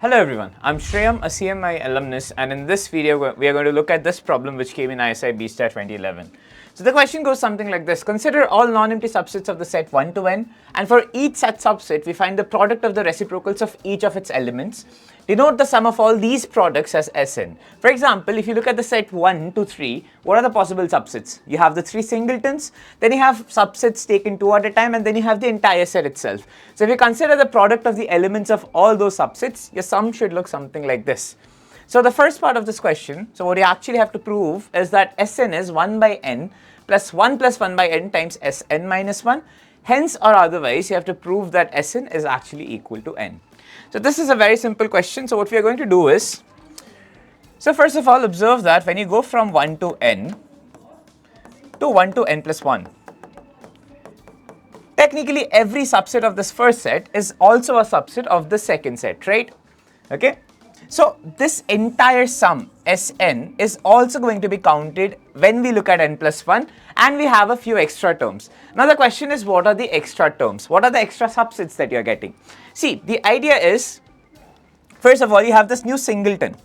Hello everyone, I'm Shreyam, a CMI alumnus, and in this video we are going to look at this problem which came in ISI BSTAR 2011. So the question goes something like this. Consider all non-empty subsets of the set 1 to n, and for each such subset we find the product of the reciprocals of each of its elements. Denote the sum of all these products as Sn. For example, if you look at the set 1 to 3, what are the possible subsets? You have the 3 singletons, then you have subsets taken 2 at a time, and then you have the entire set itself. So if you consider the product of the elements of all those subsets, your sum should look something like this. So the first part of this question, so what you actually have to prove is that Sn is 1 by n plus 1 by n times Sn minus 1. Hence or otherwise, you have to prove that Sn is actually equal to n. So this is a very simple question. So what we are going to do is, so first of all, observe that when you go from 1 to n to 1 to n plus 1, technically every subset of this first set is also a subset of the second set, right? Okay. So this entire sum Sn is also going to be counted when we look at n plus 1, and we have a few extra terms. Now the question is, what are the extra terms? What are the extra subsets that you are getting? See, the idea is, first of all, you have this new singleton.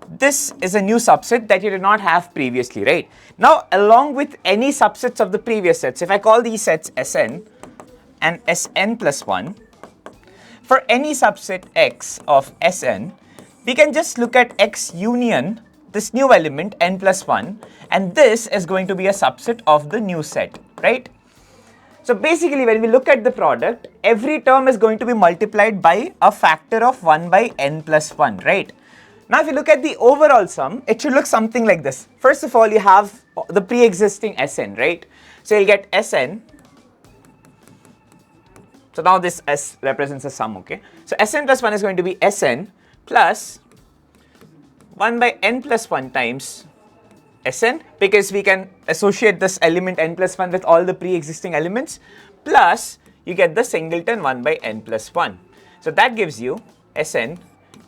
This is a new subset that you did not have previously, right? Now, along with any subsets of the previous sets, if I call these sets Sn and Sn plus 1, for any subset x of Sn, we can just look at x union this new element n plus 1, and this is going to be a subset of the new set, right? So basically, when we look at the product, every term is going to be multiplied by a factor of 1 by n plus 1, right? Now if you look at the overall sum, it should look something like this. First of all, you have the pre-existing Sn, right? So you'll get Sn. So now this S represents a sum, okay? So Sn plus 1 is going to be Sn plus 1 by n plus 1 times Sn, because we can associate this element n plus 1 with all the pre-existing elements, plus you get the singleton 1 by n plus 1. So that gives you Sn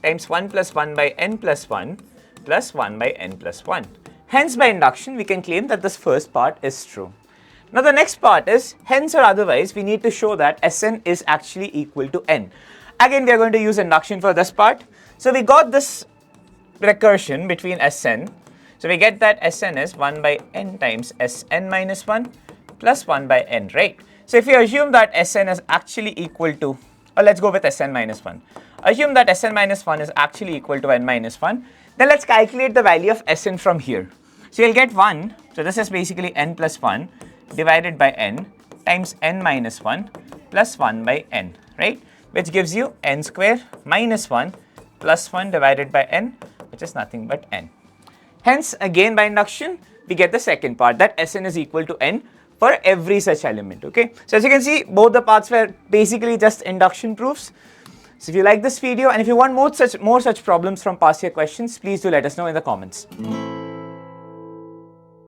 times 1 plus 1 by n plus 1 plus 1 by n plus 1. Hence, by induction, we can claim that this first part is true. Now the next part is, hence or otherwise, we need to show that Sn is actually equal to n. Again, we are going to use induction for this part. So we got this recursion between Sn. So we get that Sn is 1 by n times Sn minus 1 plus 1 by n, right? So if you assume that Sn is actually equal to, or let's go with Sn minus 1. Assume that Sn minus 1 is actually equal to n minus 1. Then let's calculate the value of Sn from here. So you'll get 1. So this is basically n plus 1 divided by n times n minus 1 plus 1 by n, right? Which gives you n square minus 1 plus 1 divided by n, which is nothing but n. Hence, again by induction, we get the second part, that Sn is equal to n for every such element, okay? So as you can see, both the parts were basically just induction proofs. So if you like this video and if you want more such problems from past year questions, please do let us know in the comments.